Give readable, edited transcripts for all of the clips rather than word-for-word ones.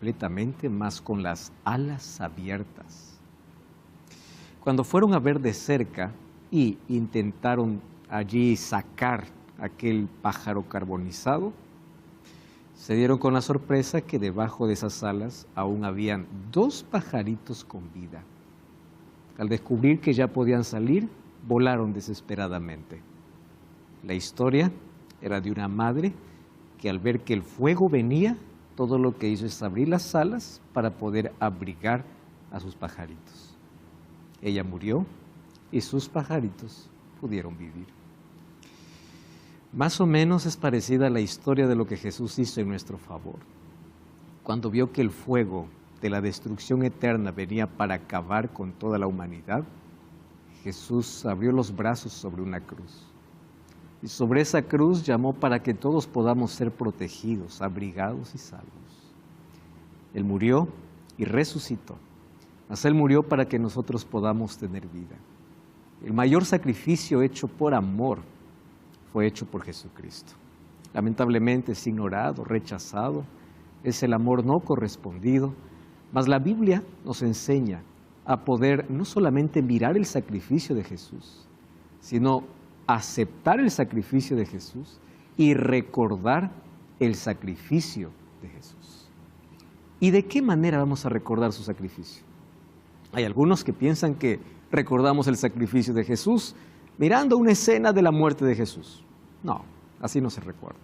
completamente, mas con las alas abiertas. Cuando fueron a ver de cerca y intentaron allí sacar aquel pájaro carbonizado, se dieron con la sorpresa que debajo de esas alas aún habían 2 pajaritos con vida. Al descubrir que ya podían salir, volaron desesperadamente. La historia era de una madre que al ver que el fuego venía, todo lo que hizo es abrir las alas para poder abrigar a sus pajaritos. Ella murió y sus pajaritos pudieron vivir. Más o menos es parecida a la historia de lo que Jesús hizo en nuestro favor. Cuando vio que el fuego de la destrucción eterna venía para acabar con toda la humanidad, Jesús abrió los brazos sobre una cruz. Y sobre esa cruz llamó para que todos podamos ser protegidos, abrigados y salvos. Él murió y resucitó. Mas Él murió para que nosotros podamos tener vida. El mayor sacrificio hecho por amor fue hecho por Jesucristo. Lamentablemente es ignorado, rechazado, es el amor no correspondido, mas la Biblia nos enseña a poder no solamente mirar el sacrificio de Jesús, sino aceptar el sacrificio de Jesús y recordar el sacrificio de Jesús. ¿Y de qué manera vamos a recordar su sacrificio? Hay algunos que piensan que recordamos el sacrificio de Jesús mirando una escena de la muerte de Jesús. No, así no se recuerda.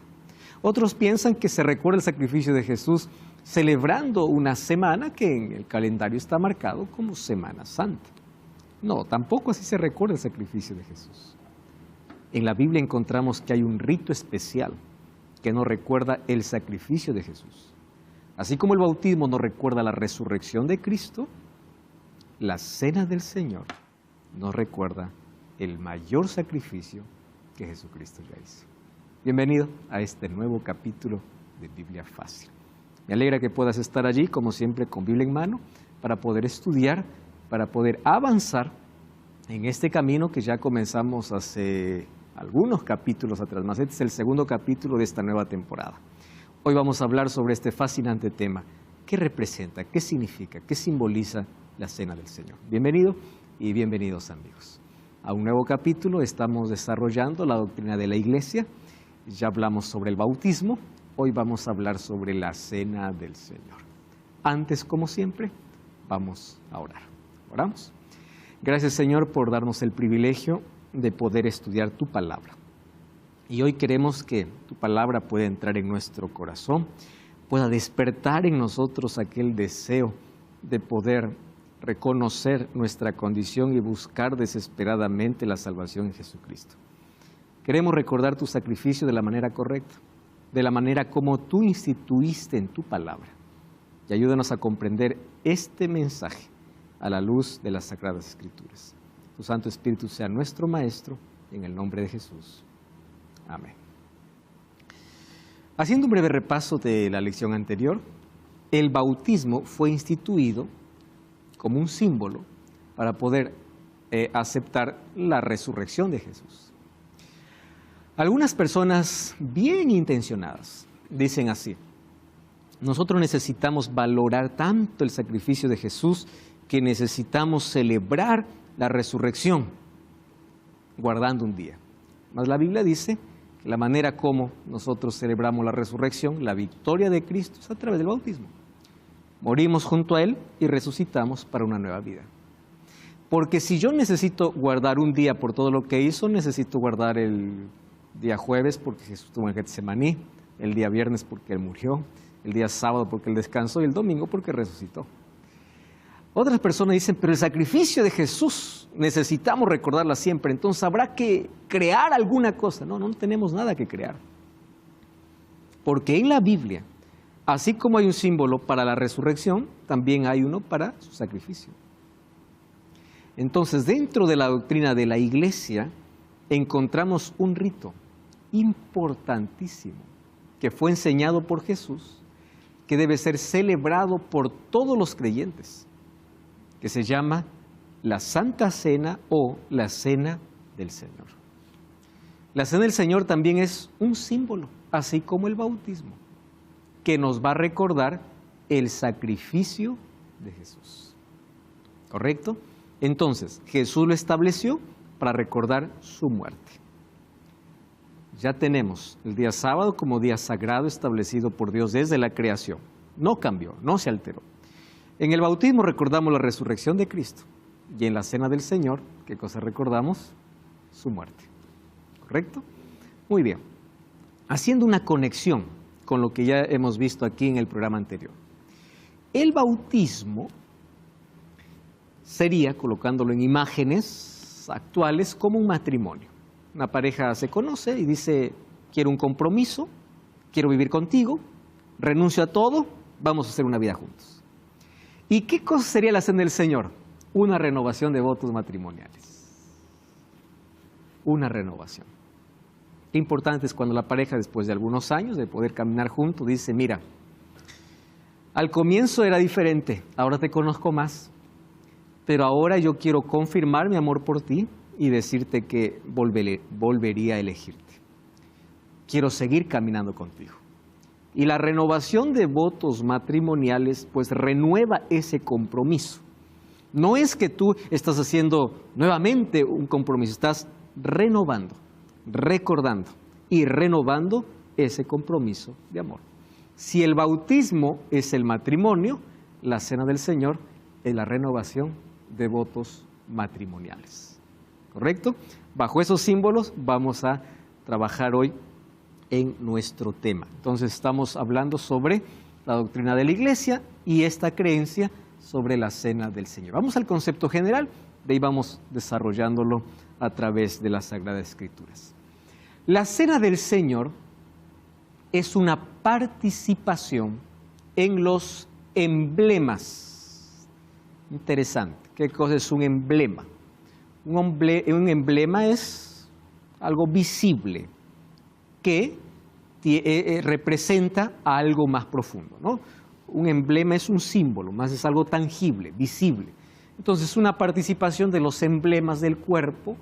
Otros piensan que se recuerda el sacrificio de Jesús celebrando una semana que en el calendario está marcado como Semana Santa. No, tampoco así se recuerda el sacrificio de Jesús. En la Biblia encontramos que hay un rito especial que nos recuerda el sacrificio de Jesús. Así como el bautismo nos recuerda la resurrección de Cristo, la cena del Señor nos recuerda el mayor sacrificio que Jesucristo ya hizo. Bienvenido a este nuevo capítulo de Biblia Fácil. Me alegra que puedas estar allí, como siempre, con Biblia en mano, para poder estudiar, para poder avanzar en este camino que ya comenzamos hace algunos capítulos atrás, más este es el segundo capítulo de esta nueva temporada. Hoy vamos a hablar sobre este fascinante tema. ¿Qué representa, qué significa, qué simboliza la Cena del Señor? Bienvenido y bienvenidos, amigos. A un nuevo capítulo estamos desarrollando la doctrina de la Iglesia. Ya hablamos sobre el bautismo, hoy vamos a hablar sobre la Cena del Señor. Antes, como siempre, vamos a orar. ¿Oramos? Gracias, Señor, por darnos el privilegio de poder estudiar tu palabra. Y hoy queremos que tu palabra pueda entrar en nuestro corazón, pueda despertar en nosotros aquel deseo de poder reconocer nuestra condición y buscar desesperadamente la salvación en Jesucristo. Queremos recordar tu sacrificio de la manera correcta, de la manera como tú instituiste en tu palabra. Y ayúdanos a comprender este mensaje a la luz de las Sagradas Escrituras. Tu Santo Espíritu sea nuestro Maestro, en el nombre de Jesús. Amén. Haciendo un breve repaso de la lección anterior, el bautismo fue instituido como un símbolo para poder aceptar la resurrección de Jesús. Algunas personas bien intencionadas dicen así: nosotros necesitamos valorar tanto el sacrificio de Jesús que necesitamos celebrar la resurrección guardando un día. Mas la Biblia dice que la manera como nosotros celebramos la resurrección, la victoria de Cristo, es a través del bautismo. Morimos junto a Él y resucitamos para una nueva vida. Porque si yo necesito guardar un día por todo lo que hizo, necesito guardar el día jueves porque Jesús estuvo en Getsemaní, el día viernes porque Él murió, el día sábado porque Él descansó y el domingo porque resucitó. Otras personas dicen, pero el sacrificio de Jesús necesitamos recordarla siempre, entonces habrá que crear alguna cosa. No, no tenemos nada que crear. Porque en la Biblia, así como hay un símbolo para la resurrección, también hay uno para su sacrificio. Entonces, dentro de la doctrina de la Iglesia, encontramos un rito importantísimo que fue enseñado por Jesús, que debe ser celebrado por todos los creyentes, que se llama la Santa Cena o la Cena del Señor. La Cena del Señor también es un símbolo, así como el bautismo, que nos va a recordar el sacrificio de Jesús. ¿Correcto? Entonces, Jesús lo estableció para recordar su muerte. Ya tenemos el día sábado como día sagrado establecido por Dios desde la creación. No cambió, no se alteró. En el bautismo recordamos la resurrección de Cristo. Y en la cena del Señor, ¿qué cosa recordamos? Su muerte. ¿Correcto? Muy bien. Haciendo una conexión con lo que ya hemos visto aquí en el programa anterior. El bautismo sería, colocándolo en imágenes actuales, como un matrimonio. Una pareja se conoce y dice, quiero un compromiso, quiero vivir contigo, renuncio a todo, vamos a hacer una vida juntos. ¿Y qué cosa sería la cena del Señor? Una renovación de votos matrimoniales. Una renovación. Qué importante es cuando la pareja, después de algunos años de poder caminar juntos, dice, mira, al comienzo era diferente, ahora te conozco más, pero ahora yo quiero confirmar mi amor por ti y decirte que volvería a elegirte. Quiero seguir caminando contigo. Y la renovación de votos matrimoniales, pues renueva ese compromiso. No es que tú estás haciendo nuevamente un compromiso, estás renovando, recordando y renovando ese compromiso de amor. Si el bautismo es el matrimonio, la cena del Señor es la renovación de votos matrimoniales. ¿Correcto? Bajo esos símbolos vamos a trabajar hoy en nuestro tema. Entonces estamos hablando sobre la doctrina de la Iglesia y esta creencia sobre la cena del Señor. Vamos al concepto general, de ahí vamos desarrollándolo a través de las Sagradas Escrituras. La cena del Señor es una participación en los emblemas. Interesante. ¿Qué cosa es un emblema? Un emblema es algo visible que representa a algo más profundo, ¿no? Un emblema es un símbolo, más es algo tangible, visible. Entonces, una participación de los emblemas del cuerpo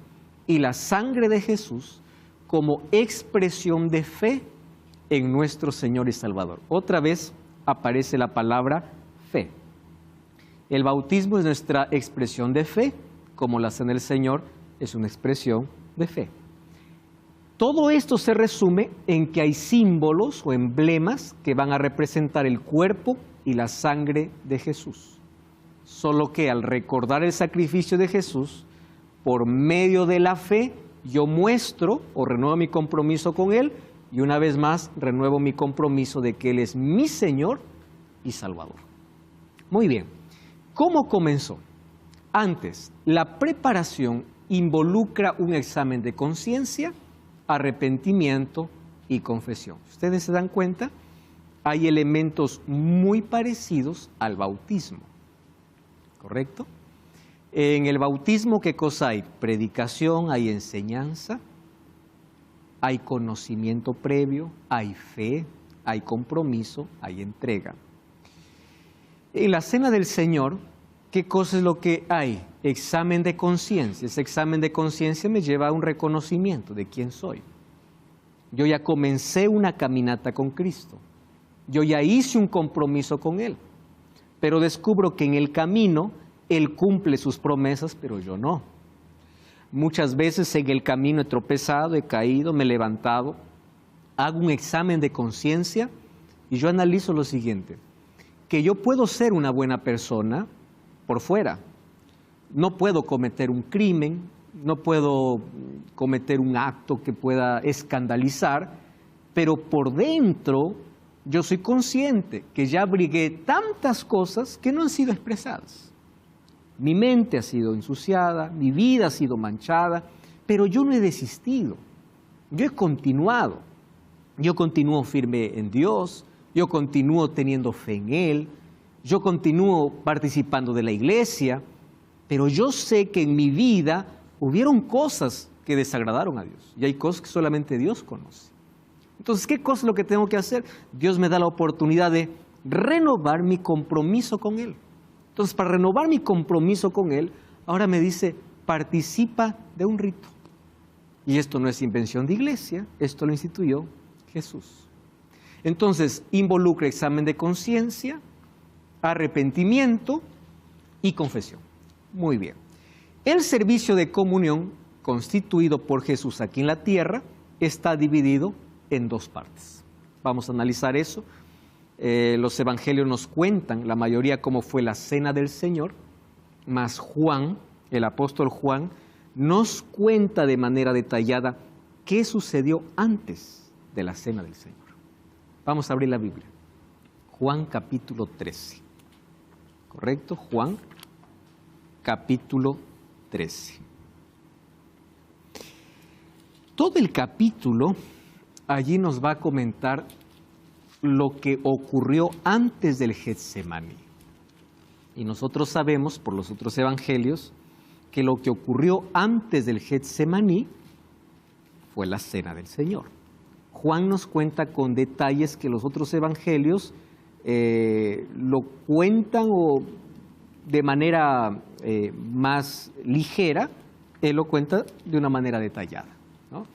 y la sangre de Jesús como expresión de fe en nuestro Señor y Salvador. Otra vez aparece la palabra fe. El bautismo es nuestra expresión de fe, como la cena del Señor es una expresión de fe. Todo esto se resume en que hay símbolos o emblemas que van a representar el cuerpo y la sangre de Jesús. Solo que al recordar el sacrificio de Jesús, por medio de la fe, yo muestro o renuevo mi compromiso con Él y una vez más renuevo mi compromiso de que Él es mi Señor y Salvador. Muy bien, ¿cómo comenzó? Antes, la preparación involucra un examen de conciencia, arrepentimiento y confesión. ¿Ustedes se dan cuenta? Hay elementos muy parecidos al bautismo, ¿correcto? En el bautismo, ¿qué cosa hay? Predicación, hay enseñanza, hay conocimiento previo, hay fe, hay compromiso, hay entrega. En la cena del Señor, ¿qué cosa es lo que hay? Examen de conciencia. Ese examen de conciencia me lleva a un reconocimiento de quién soy. Yo ya comencé una caminata con Cristo. Yo ya hice un compromiso con Él. Pero descubro que en el camino Él cumple sus promesas, pero yo no. Muchas veces en el camino he tropezado, he caído, me he levantado. Hago un examen de conciencia y yo analizo lo siguiente. Que yo puedo ser una buena persona por fuera. No puedo cometer un crimen, no puedo cometer un acto que pueda escandalizar, pero por dentro yo soy consciente que ya abrigué tantas cosas que no han sido expresadas. Mi mente ha sido ensuciada, mi vida ha sido manchada, pero yo no he desistido, yo he continuado. Yo continúo firme en Dios, yo continúo teniendo fe en Él, yo continúo participando de la iglesia, pero yo sé que en mi vida hubieron cosas que desagradaron a Dios y hay cosas que solamente Dios conoce. Entonces, ¿qué cosa es lo que tengo que hacer? Dios me da la oportunidad de renovar mi compromiso con Él. Entonces, para renovar mi compromiso con Él, ahora me dice, participa de un rito. Y esto no es invención de iglesia, esto lo instituyó Jesús. Entonces, involucra examen de conciencia, arrepentimiento y confesión. Muy bien. El servicio de comunión constituido por Jesús aquí en la tierra está dividido en dos partes. Vamos a analizar eso. Los evangelios nos cuentan, la mayoría, cómo fue la cena del Señor, mas Juan, el apóstol Juan, nos cuenta de manera detallada qué sucedió antes de la cena del Señor. Vamos a abrir la Biblia. Juan capítulo 13. ¿Correcto? Juan capítulo 13. Todo el capítulo allí nos va a comentar lo que ocurrió antes del Getsemaní. Y nosotros sabemos, por los otros evangelios, que lo que ocurrió antes del Getsemaní fue la cena del Señor. Juan nos cuenta con detalles que los otros evangelios lo cuentan o de manera más ligera, él lo cuenta de una manera detallada, ¿no?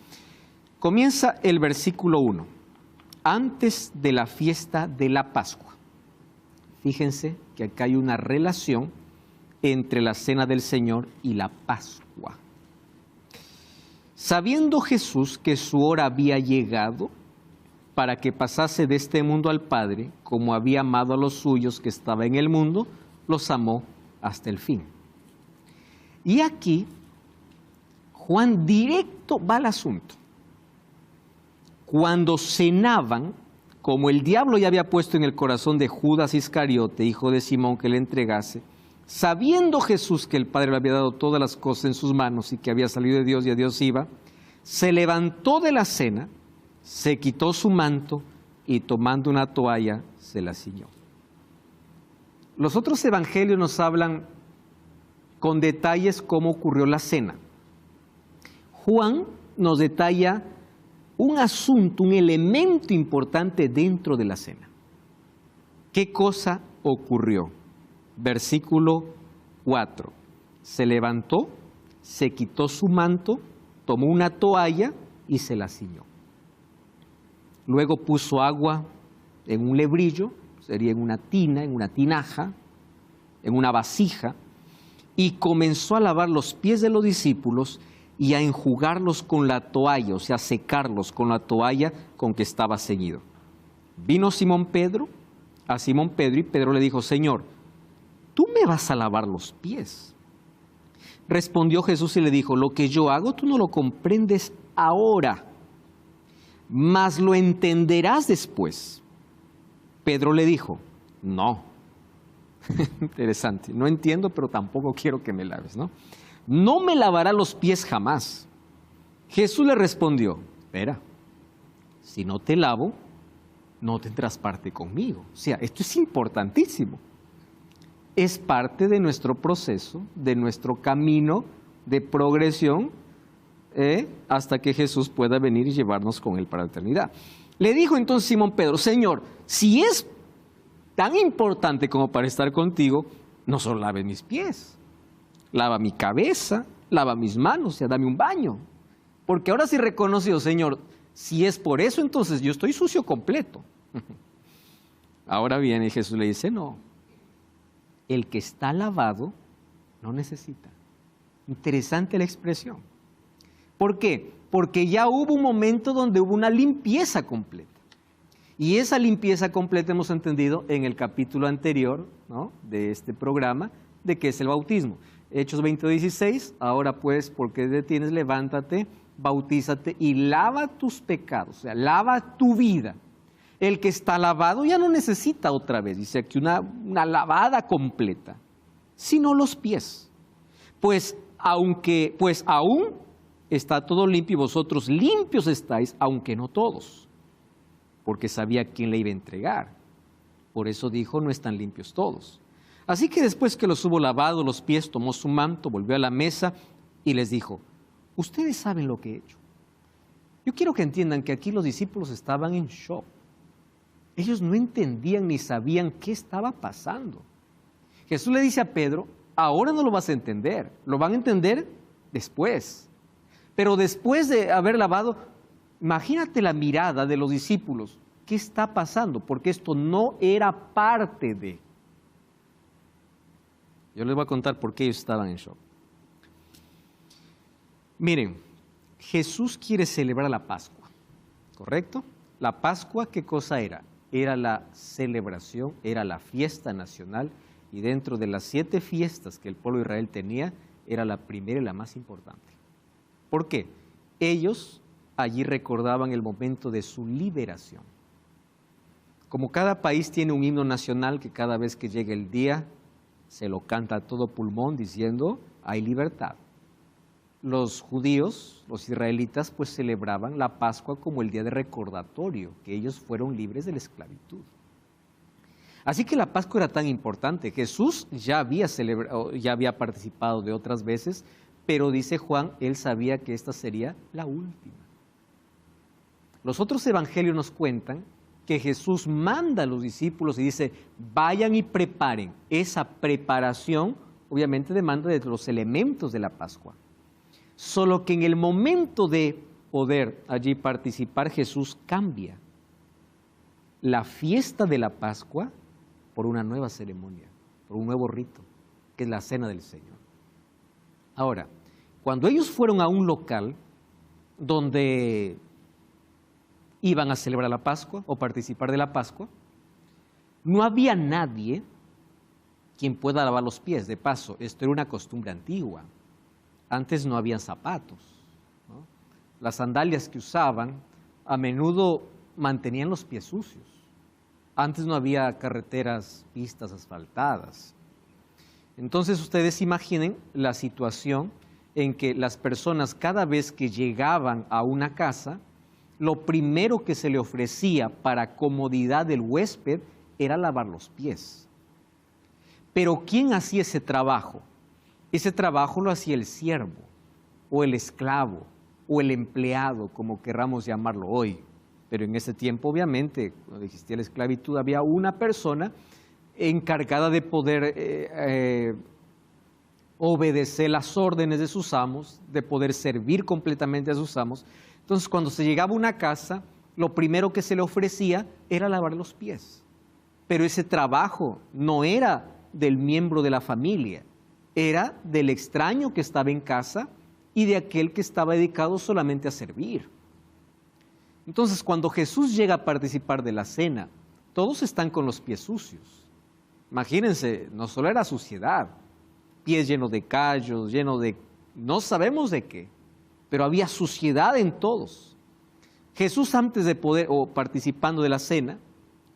Comienza el versículo 1, antes de la fiesta de la Pascua. Fíjense que acá hay una relación entre la cena del Señor y la Pascua. Sabiendo Jesús que su hora había llegado para que pasase de este mundo al Padre, como había amado a los suyos que estaba en el mundo, los amó hasta el fin. Y aquí Juan directo va al asunto. Cuando cenaban, como el diablo ya había puesto en el corazón de Judas Iscariote, hijo de Simón, que le entregase, sabiendo Jesús que el Padre le había dado todas las cosas en sus manos y que había salido de Dios y a Dios iba, se levantó de la cena, se quitó su manto y tomando una toalla se la ciñó. Los otros evangelios nos hablan con detalles cómo ocurrió la cena. Juan nos detalla un asunto, un elemento importante dentro de la cena. ¿Qué cosa ocurrió? Versículo 4. Se levantó, se quitó su manto, tomó una toalla y se la ciñó. Luego puso agua en un lebrillo, sería en una tina, en una tinaja, en una vasija, y comenzó a lavar los pies de los discípulos y a enjugarlos con la toalla, o sea, a secarlos con la toalla con que estaba ceñido. Vino a Simón Pedro, y Pedro le dijo, Señor, ¿tú me vas a lavar los pies? Respondió Jesús y le dijo, lo que yo hago tú no lo comprendes ahora, mas lo entenderás después. Pedro le dijo, no. Interesante, no entiendo, pero tampoco quiero que me laves, ¿no? No me lavará los pies jamás. Jesús le respondió, espera, si no te lavo, no tendrás parte conmigo. O sea, esto es importantísimo. Es parte de nuestro proceso, de nuestro camino de progresión, hasta que Jesús pueda venir y llevarnos con Él para la eternidad. Le dijo entonces Simón Pedro, Señor, si es tan importante como para estar contigo, no solo lave mis pies, lava mi cabeza, lava mis manos, o sea, dame un baño. Porque ahora sí reconoció, Señor, si es por eso, entonces yo estoy sucio completo. Ahora viene y Jesús le dice, no, el que está lavado no necesita. Interesante la expresión. ¿Por qué? Porque ya hubo un momento donde hubo una limpieza completa. Y esa limpieza completa hemos entendido en el capítulo anterior, ¿no?, de este programa, de qué es el bautismo. Hechos 20:16, ahora pues, ¿por qué detienes? Levántate, bautízate y lava tus pecados, o sea, lava tu vida. El que está lavado ya no necesita otra vez, dice aquí una lavada completa, sino los pies. Pues aún está todo limpio y vosotros limpios estáis, aunque no todos, porque sabía quién le iba a entregar. Por eso dijo, no están limpios todos. Así que después que los hubo lavado los pies, tomó su manto, volvió a la mesa y les dijo, ustedes saben lo que he hecho. Yo quiero que entiendan que aquí los discípulos estaban en shock. Ellos no entendían ni sabían qué estaba pasando. Jesús le dice a Pedro, ahora no lo vas a entender, lo van a entender después. Pero después de haber lavado, imagínate la mirada de los discípulos. ¿Qué está pasando? Porque esto no era parte de. Yo les voy a contar por qué ellos estaban en shock. Miren, Jesús quiere celebrar la Pascua, ¿correcto? La Pascua, ¿qué cosa era? Era la celebración, era la fiesta nacional, y dentro de las 7 fiestas que el pueblo de Israel tenía, era la primera y la más importante. ¿Por qué? Ellos allí recordaban el momento de su liberación. Como cada país tiene un himno nacional que cada vez que llega el día se lo canta a todo pulmón diciendo hay libertad. Los judíos, los israelitas, pues celebraban la Pascua como el día de recordatorio, que ellos fueron libres de la esclavitud. Así que la Pascua era tan importante. Jesús ya había participado de otras veces, pero dice Juan, él sabía que esta sería la última. Los otros evangelios nos cuentan que Jesús manda a los discípulos y dice, vayan y preparen. Esa preparación obviamente demanda de los elementos de la Pascua. Solo que en el momento de poder allí participar, Jesús cambia la fiesta de la Pascua por una nueva ceremonia, por un nuevo rito, que es la Cena del Señor. Ahora, cuando ellos fueron a un local donde iban a celebrar la Pascua o participar de la Pascua, no había nadie quien pueda lavar los pies. De paso, esto era una costumbre antigua. Antes no habían zapatos, ¿no? Las sandalias que usaban a menudo mantenían los pies sucios. Antes no había carreteras, pistas asfaltadas. Entonces ustedes imaginen la situación en que las personas cada vez que llegaban a una casa, lo primero que se le ofrecía para comodidad del huésped era lavar los pies. Pero ¿quién hacía ese trabajo? Ese trabajo lo hacía el siervo, o el esclavo, o el empleado, como querramos llamarlo hoy. Pero en ese tiempo, obviamente, cuando existía la esclavitud, había una persona encargada de poder obedecer las órdenes de sus amos, de poder servir completamente a sus amos. Entonces, cuando se llegaba a una casa, lo primero que se le ofrecía era lavar los pies. Pero ese trabajo no era del miembro de la familia, era del extraño que estaba en casa y de aquel que estaba dedicado solamente a servir. Entonces, cuando Jesús llega a participar de la cena, todos están con los pies sucios. Imagínense, no solo era suciedad, pies llenos de callos, llenos de no sabemos de qué, pero había suciedad en todos. Jesús, antes de poder, o participando de la cena,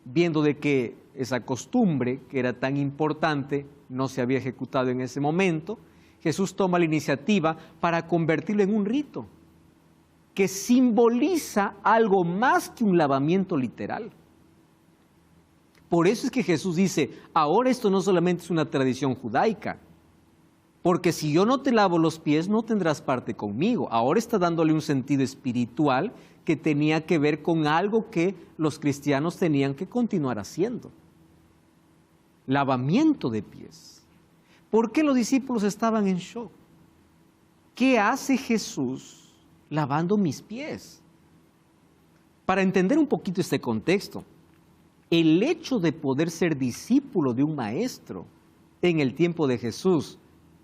viendo de que esa costumbre que era tan importante no se había ejecutado en ese momento, Jesús toma la iniciativa para convertirlo en un rito que simboliza algo más que un lavamiento literal. Por eso es que Jesús dice, ahora esto no solamente es una tradición judaica, porque si yo no te lavo los pies no tendrás parte conmigo. Ahora está dándole un sentido espiritual que tenía que ver con algo que los cristianos tenían que continuar haciendo. Lavamiento de pies. ¿Por qué los discípulos estaban en shock? ¿Qué hace Jesús lavando mis pies? Para entender un poquito este contexto, el hecho de poder ser discípulo de un maestro en el tiempo de Jesús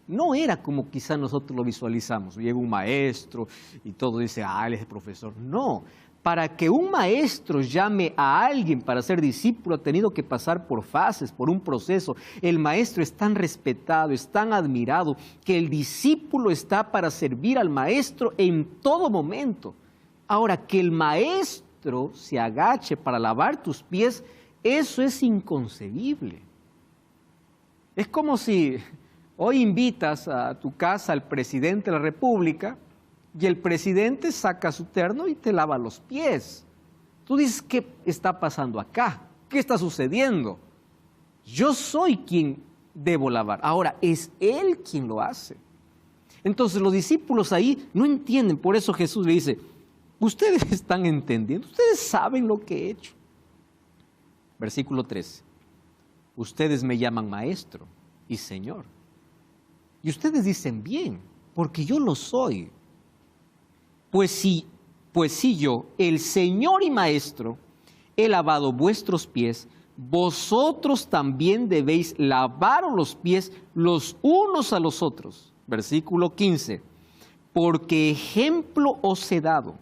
no era como quizá nosotros lo visualizamos. Llega un maestro y todo dice, él es el profesor. No, para que un maestro llame a alguien para ser discípulo ha tenido que pasar por fases, por un proceso. El maestro es tan respetado, es tan admirado, que el discípulo está para servir al maestro en todo momento. Ahora, que el maestro se agache para lavar tus pies, eso es inconcebible. Es como si hoy invitas a tu casa al presidente de la República y el presidente saca su terno y te lava los pies. Tú dices, ¿qué está pasando acá? ¿Qué está sucediendo? Yo soy quien debo lavar. Ahora, es él quien lo hace. Entonces los discípulos ahí no entienden, por eso Jesús le dice, ustedes están entendiendo, ustedes saben lo que he hecho. Versículo 13, ustedes me llaman maestro y señor. Y ustedes dicen bien, porque yo lo soy. Pues sí yo, el Señor y Maestro, he lavado vuestros pies, vosotros también debéis lavaros los pies los unos a los otros. Versículo 15. Porque ejemplo os he dado,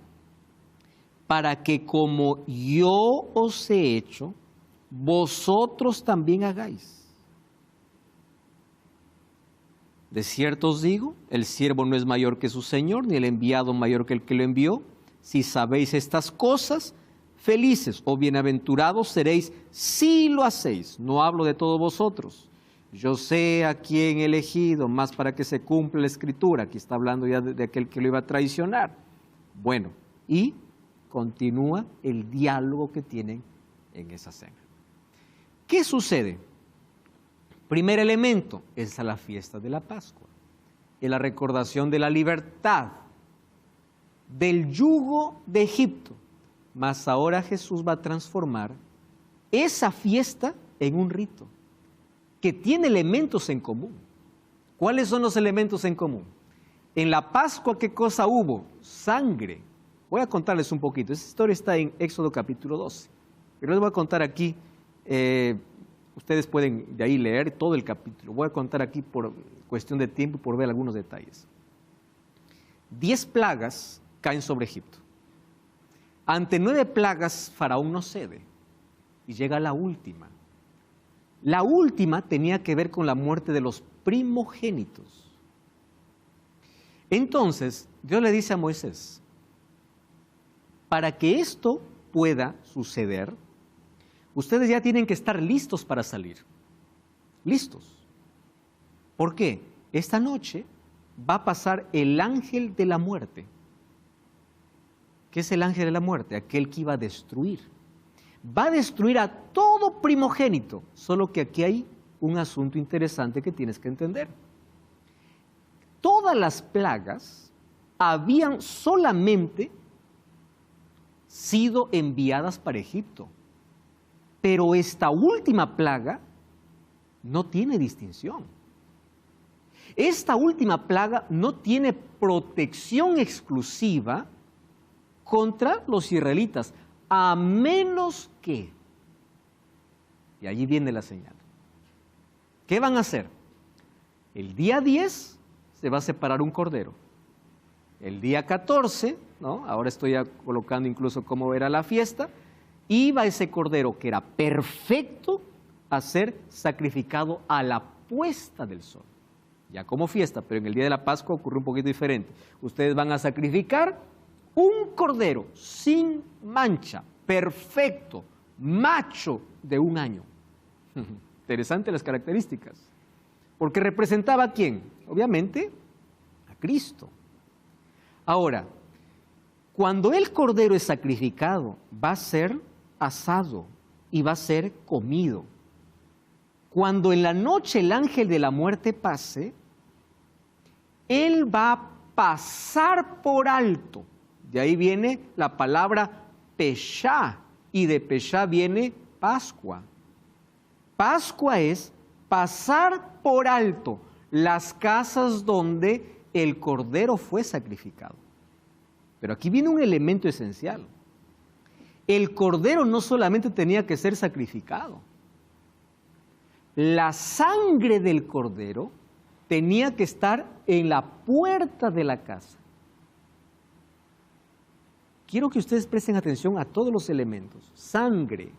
para que como yo os he hecho, vosotros también hagáis. De cierto os digo, el siervo no es mayor que su señor, ni el enviado mayor que el que lo envió. Si sabéis estas cosas, felices o bienaventurados seréis si lo hacéis. No hablo de todos vosotros. Yo sé a quién he elegido, más para que se cumpla la escritura. Aquí está hablando ya de aquel que lo iba a traicionar. Bueno, y continúa el diálogo que tienen en esa cena. ¿Qué sucede? Primer elemento es la fiesta de la Pascua, es la recordación de la libertad, del yugo de Egipto. Mas ahora Jesús va a transformar esa fiesta en un rito que tiene elementos en común. ¿Cuáles son los elementos en común? En la Pascua, ¿qué cosa hubo? Sangre. Voy a contarles un poquito. Esa historia está en Éxodo capítulo 12. Pero les voy a contar aquí, ustedes pueden de ahí leer todo el capítulo. Voy a contar aquí por cuestión de tiempo y por ver algunos detalles. 10 plagas caen sobre Egipto. Ante 9 plagas, Faraón no cede y llega la última. La última tenía que ver con la muerte de los primogénitos. Entonces, Dios le dice a Moisés, para que esto pueda suceder, ustedes ya tienen que estar listos para salir. Listos. ¿Por qué? Esta noche va a pasar el ángel de la muerte. ¿Qué es el ángel de la muerte? Aquel que iba a destruir. Va a destruir a todo primogénito, solo que aquí hay un asunto interesante que tienes que entender. Todas las plagas habían solamente sido enviadas para Egipto, pero esta última plaga no tiene distinción. Esta última plaga no tiene protección exclusiva contra los israelitas, a menos que, y allí viene la señal, ¿qué van a hacer? El día 10 se va a separar un cordero. El día 14, ¿no? Ahora estoy ya colocando incluso cómo era la fiesta, iba ese cordero que era perfecto a ser sacrificado a la puesta del sol. Ya como fiesta, pero en el día de la Pascua ocurre un poquito diferente. Ustedes van a sacrificar un cordero sin mancha, perfecto, macho de 1 año. Interesante las características. Porque representaba ¿a quién? Obviamente a Cristo. Ahora, cuando el cordero es sacrificado, va a ser asado y va a ser comido. Cuando en la noche el ángel de la muerte pase, él va a pasar por alto. De ahí viene la palabra Peshá, y de Peshá viene Pascua. Pascua es pasar por alto las casas donde el cordero fue sacrificado. Pero aquí viene un elemento esencial. El cordero no solamente tenía que ser sacrificado. La sangre del cordero tenía que estar en la puerta de la casa. Quiero que ustedes presten atención a todos los elementos. Sangre,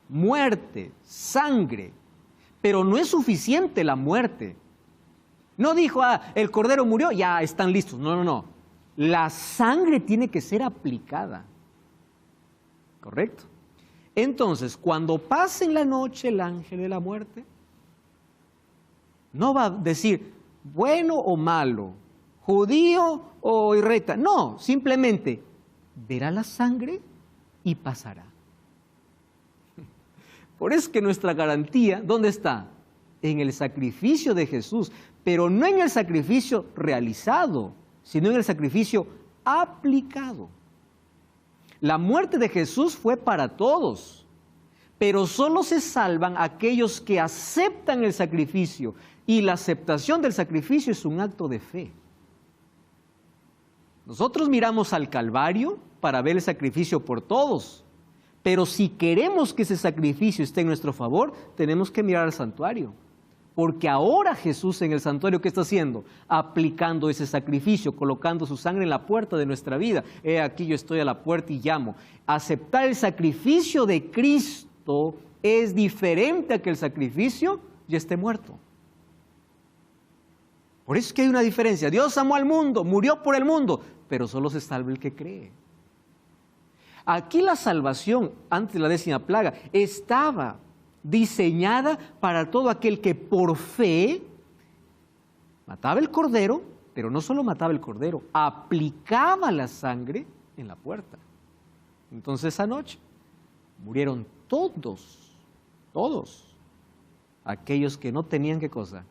muerte, sangre. Pero no es suficiente la muerte. No dijo, el cordero murió, ya están listos. No, no, no. La sangre tiene que ser aplicada. ¿Correcto? Entonces, cuando pase en la noche el ángel de la muerte, no va a decir bueno o malo, judío o israelita. No, simplemente verá la sangre y pasará. Por eso es que nuestra garantía, ¿dónde está? En el sacrificio de Jesús, pero no en el sacrificio realizado, sino en el sacrificio aplicado. La muerte de Jesús fue para todos, pero solo se salvan aquellos que aceptan el sacrificio, y la aceptación del sacrificio es un acto de fe. Nosotros miramos al Calvario para ver el sacrificio por todos, Pero si queremos que ese sacrificio esté en nuestro favor, tenemos que mirar al santuario. Porque ahora Jesús en el santuario, ¿qué está haciendo? Aplicando ese sacrificio, colocando su sangre en la puerta de nuestra vida. He aquí yo estoy a la puerta y llamo. Aceptar el sacrificio de Cristo es diferente a que el sacrificio ya esté muerto. Por eso es que hay una diferencia. Dios amó al mundo, murió por el mundo, pero solo se salva el que cree. Aquí la salvación, antes de la 10ª plaga, estaba diseñada para todo aquel que por fe mataba el cordero, pero no solo mataba el cordero, aplicaba la sangre en la puerta. Entonces esa noche murieron todos aquellos que no tenían ¿qué cosa?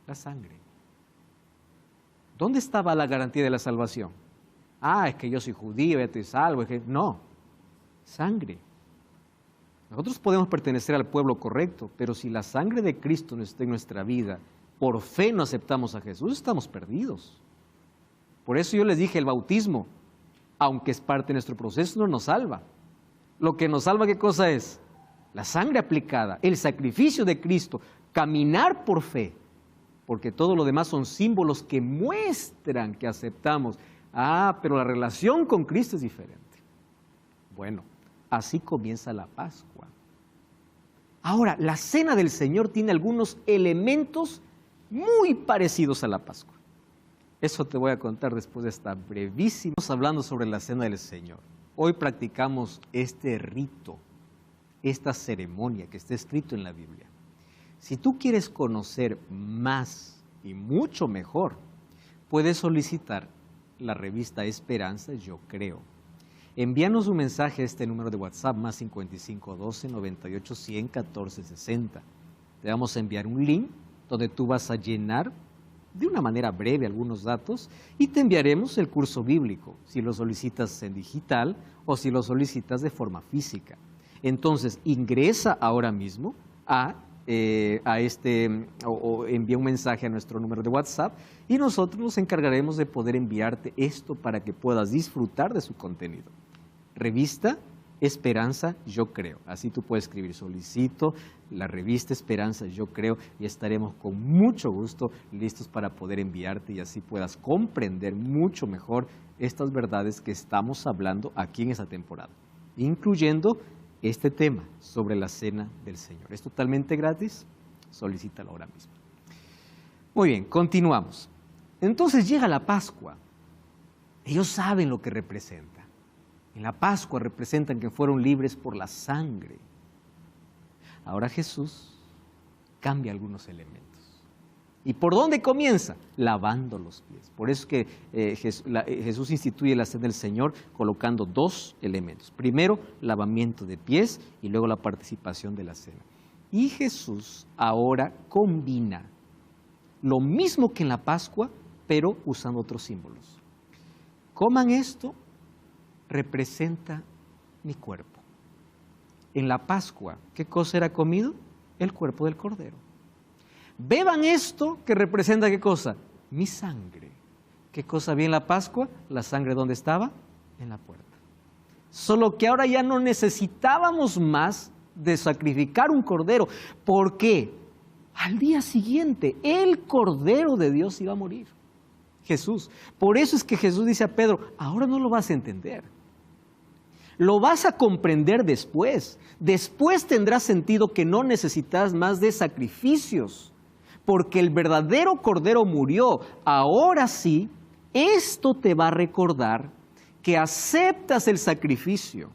La sangre. ¿Dónde estaba la garantía de la salvación? Es que yo soy judío, ya estoy salvo. No, sangre. Nosotros podemos pertenecer al pueblo correcto, pero si la sangre de Cristo no está en nuestra vida, por fe no aceptamos a Jesús, estamos perdidos. Por eso yo les dije, el bautismo, aunque es parte de nuestro proceso, no nos salva. Lo que nos salva, ¿qué cosa es? La sangre aplicada, el sacrificio de Cristo, caminar por fe, porque todo lo demás son símbolos que muestran que aceptamos. Pero la relación con Cristo es diferente. Bueno, así comienza la Pascua. Ahora, la Cena del Señor tiene algunos elementos muy parecidos a la Pascua. Eso te voy a contar después de esta brevísima. Estamos hablando sobre la Cena del Señor. Hoy practicamos este rito, esta ceremonia que está escrito en la Biblia. Si tú quieres conocer más y mucho mejor, puedes solicitar la revista Esperanza, Yo Creo. Envíanos un mensaje a este número de WhatsApp, más 5512 98 100 14 60. Te vamos a enviar un link donde tú vas a llenar de una manera breve algunos datos y te enviaremos el curso bíblico, si lo solicitas en digital o si lo solicitas de forma física. Entonces, ingresa ahora mismo o envía un mensaje a nuestro número de WhatsApp y nosotros nos encargaremos de poder enviarte esto para que puedas disfrutar de su contenido. Revista Esperanza, Yo Creo. Así tú puedes escribir, solicito la revista Esperanza, Yo Creo, y estaremos con mucho gusto listos para poder enviarte y así puedas comprender mucho mejor estas verdades que estamos hablando aquí en esta temporada, incluyendo este tema sobre la Cena del Señor. Es totalmente gratis, solicítalo ahora mismo. Muy bien, continuamos. Entonces llega la Pascua. Ellos saben lo que representa. En la Pascua representan que fueron libres por la sangre. Ahora Jesús cambia algunos elementos. ¿Y por dónde comienza? Lavando los pies. Por eso es que Jesús instituye la Cena del Señor colocando dos elementos. Primero, lavamiento de pies y luego la participación de la cena. Y Jesús ahora combina lo mismo que en la Pascua, pero usando otros símbolos. Coman esto, representa mi cuerpo. En la Pascua, ¿qué cosa era comido? El cuerpo del Cordero. Beban esto, que representa ¿qué cosa? Mi sangre. ¿Qué cosa había en la Pascua? La sangre, ¿dónde estaba? En la puerta. Solo que ahora ya no necesitábamos más de sacrificar un cordero. ¿Por qué? Al día siguiente, el Cordero de Dios iba a morir. Jesús. Por eso es que Jesús dice a Pedro, ahora no lo vas a entender. Lo vas a comprender después. Después tendrá sentido que no necesitas más de sacrificios, porque el verdadero Cordero murió. Ahora sí, esto te va a recordar que aceptas el sacrificio.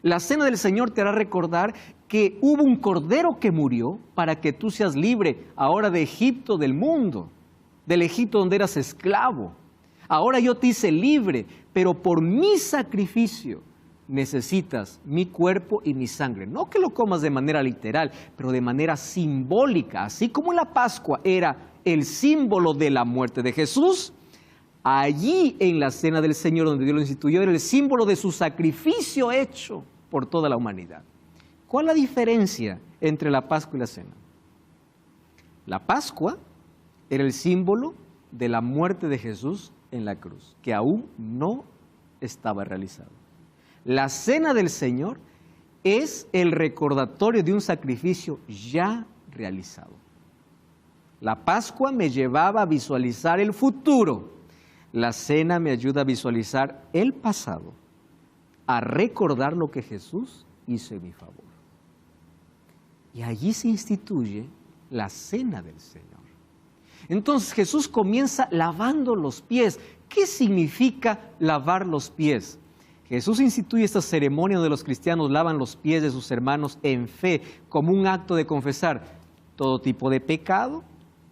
La Cena del Señor te hará recordar que hubo un Cordero que murió para que tú seas libre ahora de Egipto, del mundo, del Egipto donde eras esclavo. Ahora yo te hice libre, pero por mi sacrificio necesitas mi cuerpo y mi sangre. No que lo comas de manera literal, pero de manera simbólica. Así como la Pascua era el símbolo de la muerte de Jesús, allí en la Cena del Señor, donde Dios lo instituyó, era el símbolo de su sacrificio hecho por toda la humanidad. ¿Cuál es la diferencia entre la Pascua y la Cena? La Pascua era el símbolo de la muerte de Jesús en la cruz, que aún no estaba realizado. La Cena del Señor es el recordatorio de un sacrificio ya realizado. La Pascua me llevaba a visualizar el futuro. La cena me ayuda a visualizar el pasado, a recordar lo que Jesús hizo en mi favor. Y allí se instituye la cena del Señor. Entonces Jesús comienza lavando los pies. ¿Qué significa lavar los pies? Jesús instituye esta ceremonia donde los cristianos lavan los pies de sus hermanos en fe, como un acto de confesar todo tipo de pecado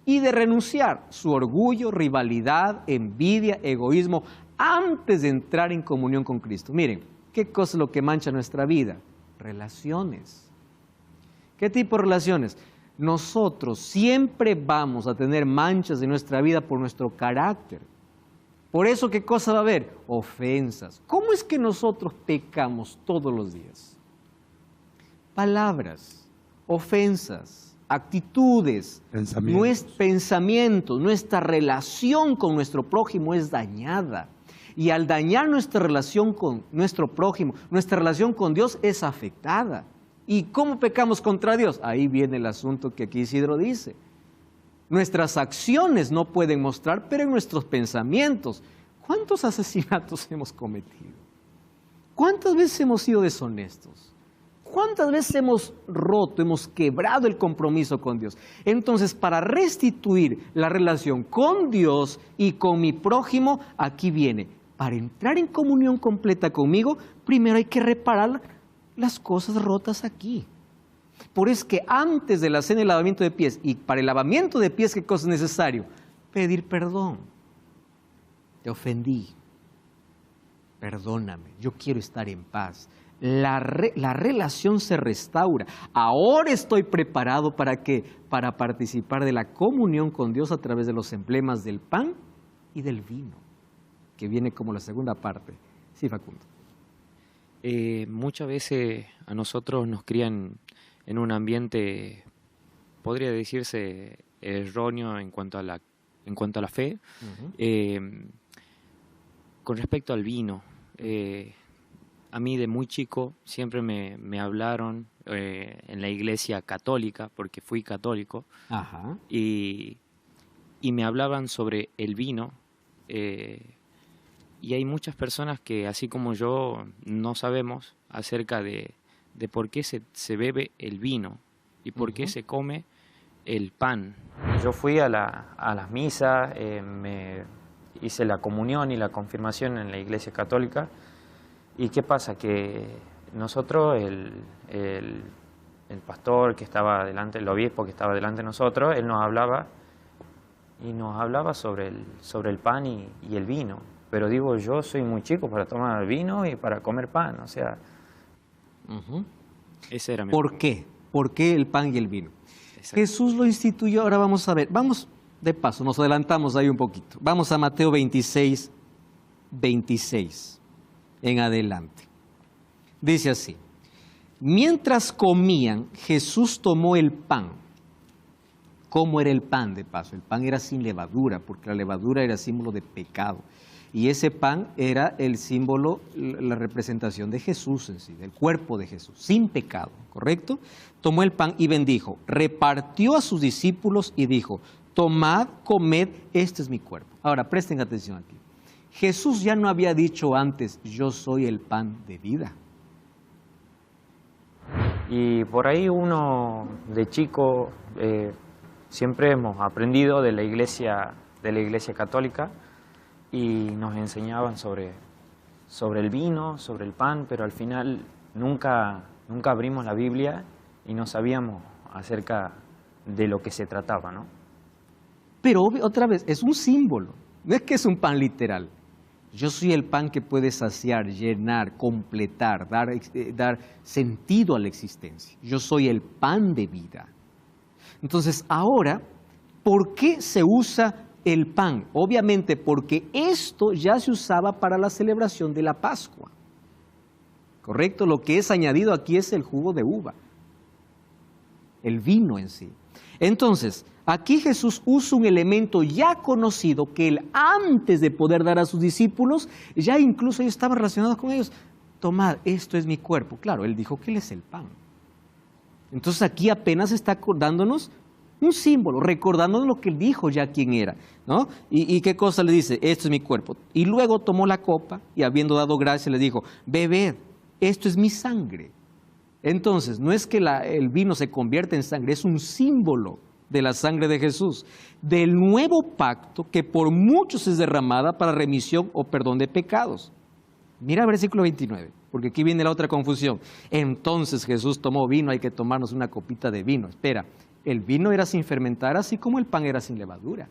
y de renunciar su orgullo, rivalidad, envidia, egoísmo, antes de entrar en comunión con Cristo. Miren, ¿qué cosa es lo que mancha nuestra vida? Relaciones. ¿Qué tipo de relaciones? Nosotros siempre vamos a tener manchas en nuestra vida por nuestro carácter. Por eso, ¿qué cosa va a haber? Ofensas. ¿Cómo es que nosotros pecamos todos los días? Palabras, ofensas, actitudes, pensamientos, nuestra relación con nuestro prójimo es dañada. Y al dañar nuestra relación con nuestro prójimo, nuestra relación con Dios es afectada. ¿Y cómo pecamos contra Dios? Ahí viene el asunto que aquí Isidro dice. Nuestras acciones no pueden mostrar, pero en nuestros pensamientos. ¿Cuántos asesinatos hemos cometido? ¿Cuántas veces hemos sido deshonestos? ¿Cuántas veces hemos roto, hemos quebrado el compromiso con Dios? Entonces, para restituir la relación con Dios y con mi prójimo, aquí viene. Para entrar en comunión completa conmigo, primero hay que reparar las cosas rotas aquí. Por eso es que antes de la cena y el lavamiento de pies, y para el lavamiento de pies, ¿qué cosa es necesario? Pedir perdón. Te ofendí. Perdóname, yo quiero estar en paz. La relación se restaura. Ahora estoy preparado ¿para qué? Para participar de la comunión con Dios a través de los emblemas del pan y del vino, que viene como la segunda parte. Sí, Facundo. Muchas veces a nosotros nos crían en un ambiente, podría decirse, erróneo en cuanto a la fe. Con respecto al vino, a mí de muy chico siempre me hablaron en la iglesia católica, porque fui católico. Ajá. Y me hablaban sobre el vino. Y hay muchas personas que, así como yo, no sabemos acerca de por qué se bebe el vino y por qué se come el pan. Yo fui a las misas, me hice la comunión y la confirmación en la iglesia católica. ¿Y qué pasa? Que nosotros, el pastor que estaba delante, el obispo que estaba delante de nosotros, él nos hablaba sobre el pan y el vino. Pero digo, yo soy muy chico para tomar vino y para comer pan, o sea... Ese era mi ¿Por qué? ¿Por qué el pan y el vino? Exacto. Jesús lo instituyó, ahora vamos a ver, vamos de paso, nos adelantamos ahí un poquito. Vamos a Mateo 26, 26, en adelante. Dice así: mientras comían, Jesús tomó el pan. ¿Cómo era el pan de paso? El pan era sin levadura, porque la levadura era símbolo de pecado. Y ese pan era el símbolo, la representación de Jesús en sí, del cuerpo de Jesús, sin pecado, ¿correcto? Tomó el pan y bendijo, repartió a sus discípulos y dijo: tomad, comed, este es mi cuerpo. Ahora, presten atención aquí. Jesús ya no había dicho antes: yo soy el pan de vida. Y por ahí uno de chico siempre hemos aprendido de la iglesia católica, y nos enseñaban sobre el vino, sobre el pan, pero al final nunca abrimos la Biblia y no sabíamos acerca de lo que se trataba, ¿no? Pero otra vez, es un símbolo, no es que es un pan literal. Yo soy el pan que puede saciar, llenar, completar, dar sentido a la existencia. Yo soy el pan de vida. Entonces, ahora, ¿por qué se usa el pan? Obviamente porque esto ya se usaba para la celebración de la Pascua. ¿Correcto? Lo que es añadido aquí es el jugo de uva, el vino en sí. Entonces, aquí Jesús usa un elemento ya conocido que él, antes de poder dar a sus discípulos, ya incluso ellos estaban relacionados con ellos. tomad, esto es mi cuerpo. Claro, él dijo que él es el pan. Entonces aquí apenas está dándonos un símbolo, recordándonos lo que él dijo ya quién era, ¿no? ¿Y qué cosa le dice? Esto es mi cuerpo. Y luego tomó la copa y habiendo dado gracias le dijo, bebed, esto es mi sangre. Entonces, no es que el vino se convierta en sangre, es un símbolo de la sangre de Jesús, del nuevo pacto que por muchos es derramada para remisión o perdón de pecados. Mira el versículo 29, porque aquí viene la otra confusión. Entonces Jesús tomó vino, hay que tomarnos una copita de vino. Espera, el vino era sin fermentar, así como el pan era sin levadura.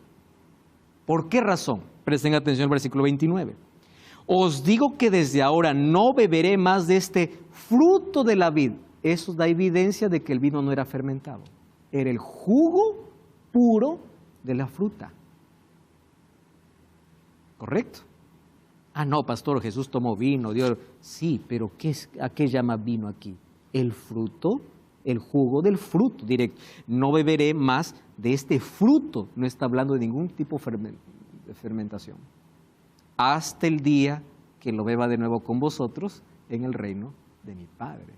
¿Por qué razón? Presten atención al versículo 29. Os digo que desde ahora no beberé más de este fruto de la vid. Eso da evidencia de que el vino no era fermentado. Era el jugo puro de la fruta. ¿Correcto? Ah, no, pastor, Jesús tomó vino, Dios. Sí, pero ¿a qué llama vino aquí? El fruto, el jugo del fruto directo. No beberé más de este fruto. No está hablando de ningún tipo de fermentación. Hasta el día que lo beba de nuevo con vosotros en el reino de mi Padre.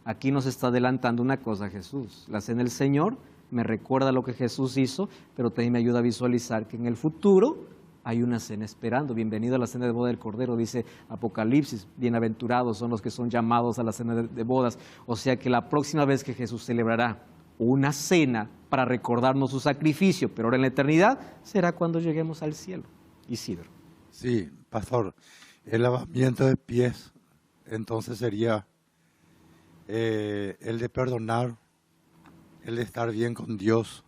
Aquí nos está adelantando una cosa Jesús. La cena del Señor me recuerda lo que Jesús hizo, pero también me ayuda a visualizar que en el futuro hay una cena esperando. Bienvenido a la cena de boda del Cordero, dice Apocalipsis. Bienaventurados son los que son llamados a la cena de bodas. O sea que la próxima vez que Jesús celebrará una cena para recordarnos su sacrificio, pero ahora en la eternidad, será cuando lleguemos al cielo. Isidro. Sí, pastor, el lavamiento de pies entonces sería el de perdonar, el de estar bien con Dios.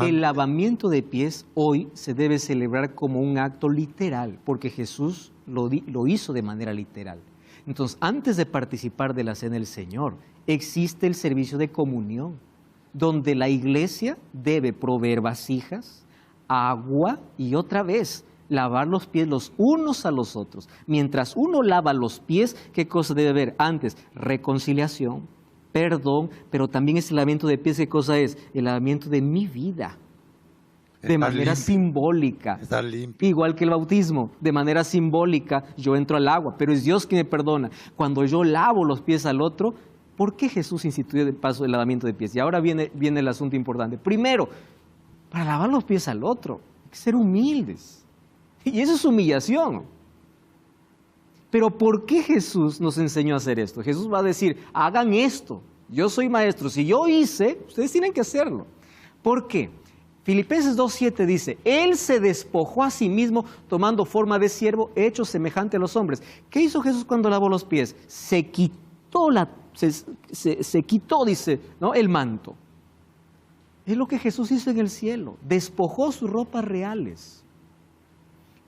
El lavamiento de pies hoy se debe celebrar como un acto literal, porque Jesús lo hizo de manera literal. Entonces, antes de participar de la cena del Señor, existe el servicio de comunión, donde la iglesia debe proveer vasijas, agua y otra vez lavar los pies los unos a los otros. Mientras uno lava los pies, ¿qué cosa debe haber? Antes, reconciliación, perdón, pero también ese lavamiento de pies, ¿qué cosa es? El lavamiento de mi vida, de manera simbólica. Estar limpio. Igual que el bautismo, de manera simbólica, yo entro al agua, pero es Dios quien me perdona. Cuando yo lavo los pies al otro, ¿por qué Jesús instituyó de paso el lavamiento de pies? Y ahora viene el asunto importante. Primero, para lavar los pies al otro, hay que ser humildes. Y eso es humillación. Pero ¿por qué Jesús nos enseñó a hacer esto? Jesús va a decir, hagan esto, yo soy maestro, si yo hice, ustedes tienen que hacerlo. ¿Por qué? Filipenses 2:7 dice, Él se despojó a sí mismo tomando forma de siervo, hecho semejante a los hombres. ¿Qué hizo Jesús cuando lavó los pies? Se quitó, dice, ¿no?, el manto. Es lo que Jesús hizo en el cielo, despojó sus ropas reales.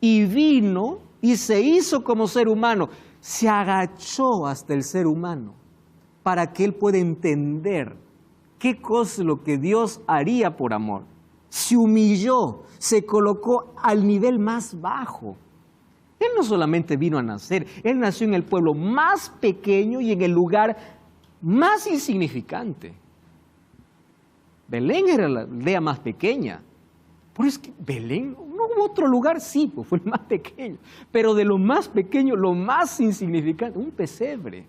Y vino y se hizo como ser humano, se agachó hasta el ser humano para que él pueda entender qué cosa es lo que Dios haría por amor. Se humilló, se colocó al nivel más bajo. Él no solamente vino a nacer, él nació en el pueblo más pequeño y en el lugar más insignificante. Belén era la aldea más pequeña. Pero es que Belén, no hubo otro lugar, sí, pues fue el más pequeño, pero de lo más pequeño, lo más insignificante, un pesebre,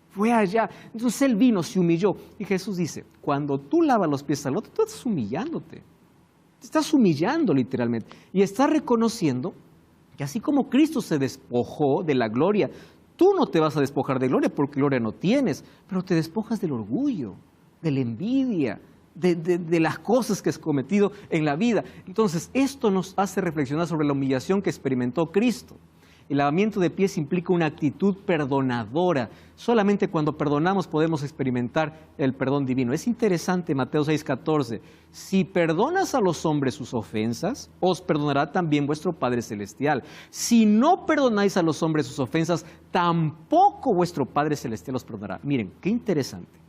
fue allá. Entonces él vino, se humilló, y Jesús dice, cuando tú lavas los pies al otro, tú estás humillándote, te estás humillando literalmente, y estás reconociendo que así como Cristo se despojó de la gloria, tú no te vas a despojar de gloria porque gloria no tienes, pero te despojas del orgullo, de la envidia, de las cosas que has cometido en la vida. Entonces, esto nos hace reflexionar sobre la humillación que experimentó Cristo. El lavamiento de pies implica una actitud perdonadora. Solamente cuando perdonamos podemos experimentar el perdón divino. Es interesante, Mateo 6:14. Si perdonas a los hombres sus ofensas, os perdonará también vuestro Padre Celestial. Si no perdonáis a los hombres sus ofensas, tampoco vuestro Padre Celestial os perdonará. Miren, qué interesante.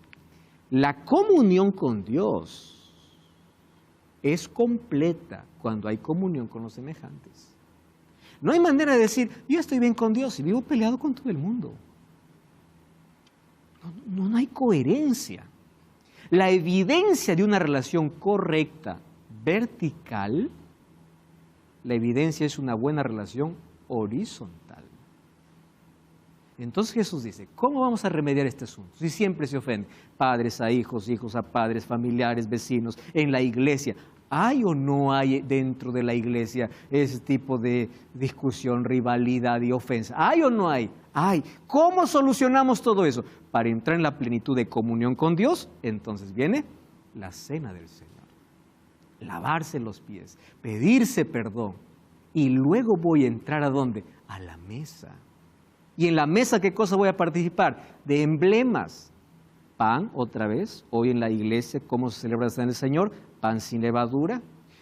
La comunión con Dios es completa cuando hay comunión con los semejantes. No hay manera de decir, yo estoy bien con Dios y vivo peleado con todo el mundo. No hay coherencia. La evidencia de una relación correcta, vertical, la evidencia es una buena relación horizontal. Entonces Jesús dice, ¿cómo vamos a remediar este asunto? Si siempre se ofende, padres a hijos, hijos a padres, familiares, vecinos, en la iglesia. ¿Hay o no hay dentro de la iglesia ese tipo de discusión, rivalidad y ofensa? ¿Hay o no hay? Hay. ¿Cómo solucionamos todo eso? Para entrar en la plenitud de comunión con Dios, entonces viene la cena del Señor. Lavarse los pies, pedirse perdón. Y luego voy a entrar ¿a dónde? A la mesa. ¿Y en la mesa qué cosa voy a participar? De emblemas. Pan, otra vez, hoy en la iglesia, ¿cómo se celebra la cena del Señor? Pan sin levadura,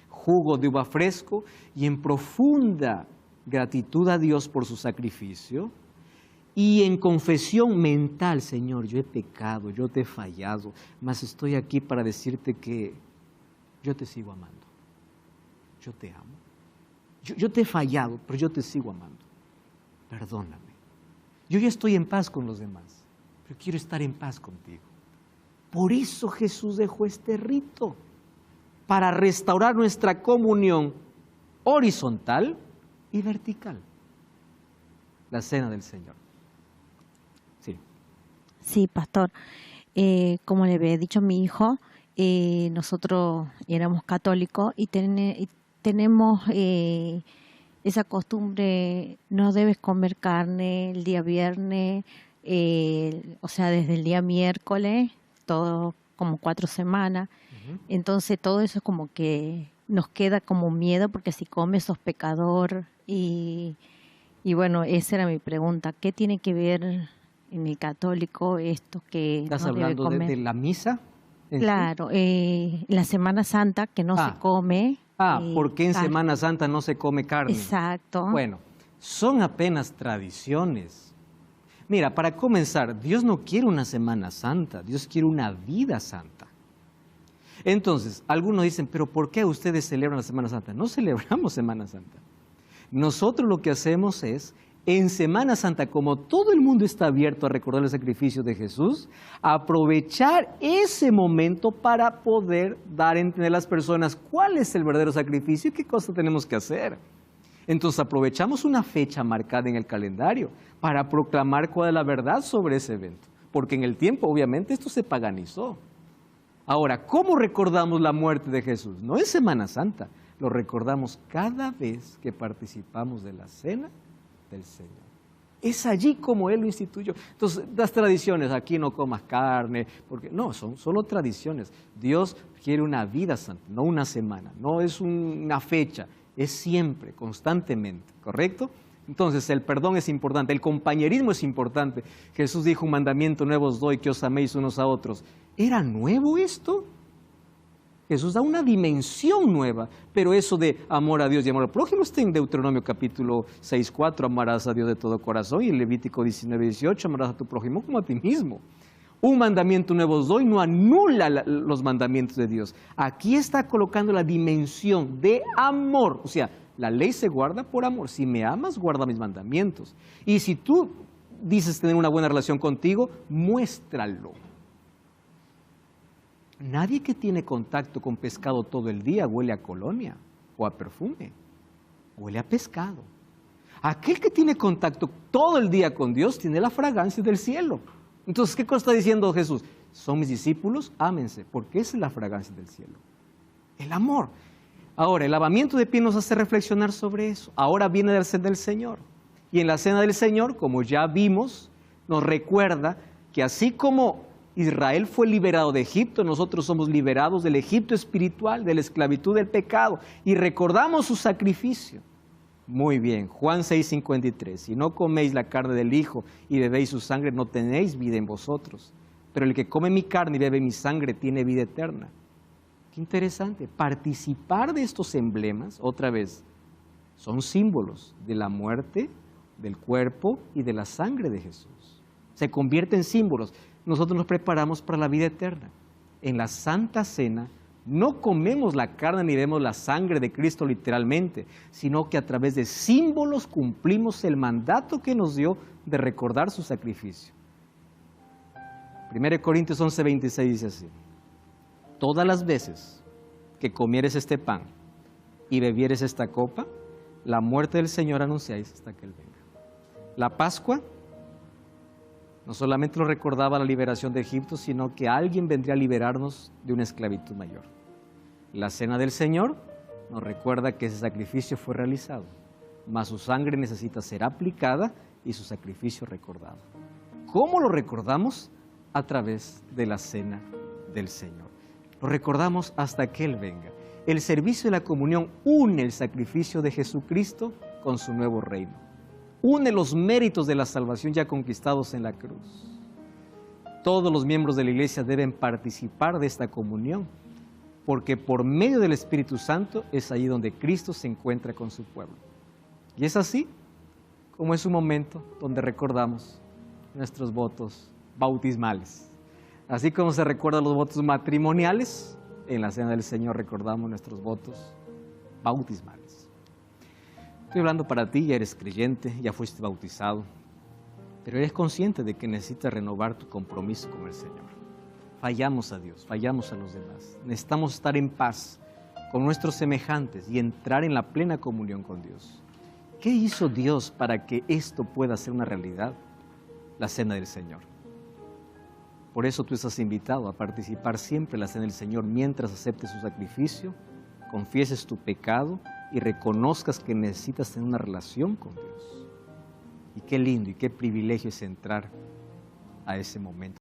jugo de uva fresco y en profunda gratitud a Dios por su sacrificio y en confesión mental, Señor, yo he pecado, yo te he fallado, mas estoy aquí para decirte que yo te sigo amando, yo te amo. Yo te he fallado, pero yo te sigo amando. Perdóname. Yo ya estoy en paz con los demás, pero quiero estar en paz contigo. Por eso Jesús dejó este rito, para restaurar nuestra comunión horizontal y vertical. La cena del Señor. Sí. Sí, pastor. Como le había dicho a mi hijo, nosotros éramos católicos y tenemos esa costumbre, no debes comer carne el día viernes, o sea, desde el día miércoles, todo como 4 semanas. Entonces todo eso es como que nos queda como miedo porque si comes sos pecador y bueno, esa era mi pregunta. ¿Qué tiene que ver en el católico esto que ¿Estás no debe hablando comer? de la misa? Claro, la Semana Santa que no se come. ¿Por qué en carne. Semana Santa no se come carne? Exacto. Bueno, son apenas tradiciones. Mira, para comenzar, Dios no quiere una Semana Santa, Dios quiere una vida santa. Entonces, algunos dicen, pero ¿por qué ustedes celebran la Semana Santa? No celebramos Semana Santa. Nosotros lo que hacemos es, en Semana Santa, como todo el mundo está abierto a recordar el sacrificio de Jesús, aprovechar ese momento para poder dar a entender a las personas cuál es el verdadero sacrificio y qué cosa tenemos que hacer. Entonces aprovechamos una fecha marcada en el calendario para proclamar cuál es la verdad sobre ese evento, porque en el tiempo obviamente esto se paganizó. Ahora, ¿cómo recordamos la muerte de Jesús? No es Semana Santa, lo recordamos cada vez que participamos de la cena del Señor. Es allí como Él lo instituyó. Entonces, las tradiciones, aquí no comas carne, porque no, son solo tradiciones. Dios quiere una vida santa, no una semana, no es una fecha, es siempre, constantemente, ¿correcto? Entonces, el perdón es importante, el compañerismo es importante. Jesús dijo, un mandamiento nuevo os doy, que os améis unos a otros. ¿Era nuevo esto? Jesús da una dimensión nueva, pero eso de amor a Dios y amor al prójimo está en Deuteronomio capítulo 6:4, amarás a Dios de todo corazón, y en Levítico 19:18, amarás a tu prójimo como a ti mismo. Un mandamiento nuevo os doy no anula los mandamientos de Dios. Aquí está colocando la dimensión de amor, o sea, la ley se guarda por amor. Si me amas, guarda mis mandamientos. Y si tú dices tener una buena relación contigo, muéstralo. Nadie que tiene contacto con pescado todo el día huele a colonia o a perfume, huele a pescado. Aquel que tiene contacto todo el día con Dios tiene la fragancia del cielo. Entonces, ¿qué cosa está diciendo Jesús? Son mis discípulos, ámense, porque esa es la fragancia del cielo, el amor. Ahora, el lavamiento de pies nos hace reflexionar sobre eso. Ahora viene la cena del Señor. Y en la cena del Señor, como ya vimos, nos recuerda que así como Israel fue liberado de Egipto, nosotros somos liberados del Egipto espiritual, de la esclavitud del pecado, y recordamos su sacrificio. Muy bien, Juan 6:53, si no coméis la carne del Hijo y bebéis su sangre, no tenéis vida en vosotros, pero el que come mi carne y bebe mi sangre tiene vida eterna. Qué interesante, participar de estos emblemas, otra vez, son símbolos de la muerte, del cuerpo y de la sangre de Jesús. Se convierten en símbolos. Nosotros nos preparamos para la vida eterna. En la Santa Cena no comemos la carne ni vemos la sangre de Cristo literalmente, sino que a través de símbolos cumplimos el mandato que nos dio de recordar su sacrificio. 1 Corintios 11:26 dice así: todas las veces que comieres este pan y bebieres esta copa, la muerte del Señor anunciáis hasta que Él venga. La Pascua No solamente lo recordaba la liberación de Egipto, sino que alguien vendría a liberarnos de una esclavitud mayor. La cena del Señor nos recuerda que ese sacrificio fue realizado, mas su sangre necesita ser aplicada y su sacrificio recordado. ¿Cómo lo recordamos? A través de la cena del Señor. Lo recordamos hasta que Él venga. El servicio de la comunión une el sacrificio de Jesucristo con su nuevo reino. Une los méritos de la salvación ya conquistados en la cruz. Todos los miembros de la iglesia deben participar de esta comunión, porque por medio del Espíritu Santo es ahí donde Cristo se encuentra con su pueblo. Y es así como es un momento donde recordamos nuestros votos bautismales. Así como se recuerdan los votos matrimoniales, en la cena del Señor recordamos nuestros votos bautismales. Estoy hablando para ti, ya eres creyente, ya fuiste bautizado, pero eres consciente de que necesitas renovar tu compromiso con el Señor. Fallamos a Dios, fallamos a los demás. Necesitamos estar en paz con nuestros semejantes y entrar en la plena comunión con Dios. ¿Qué hizo Dios para que esto pueda ser una realidad? La cena del Señor. Por eso tú estás invitado a participar siempre en la cena del Señor mientras aceptes su sacrificio, confieses tu pecado y reconozcas que necesitas tener una relación con Dios. Y qué lindo y qué privilegio es entrar a ese momento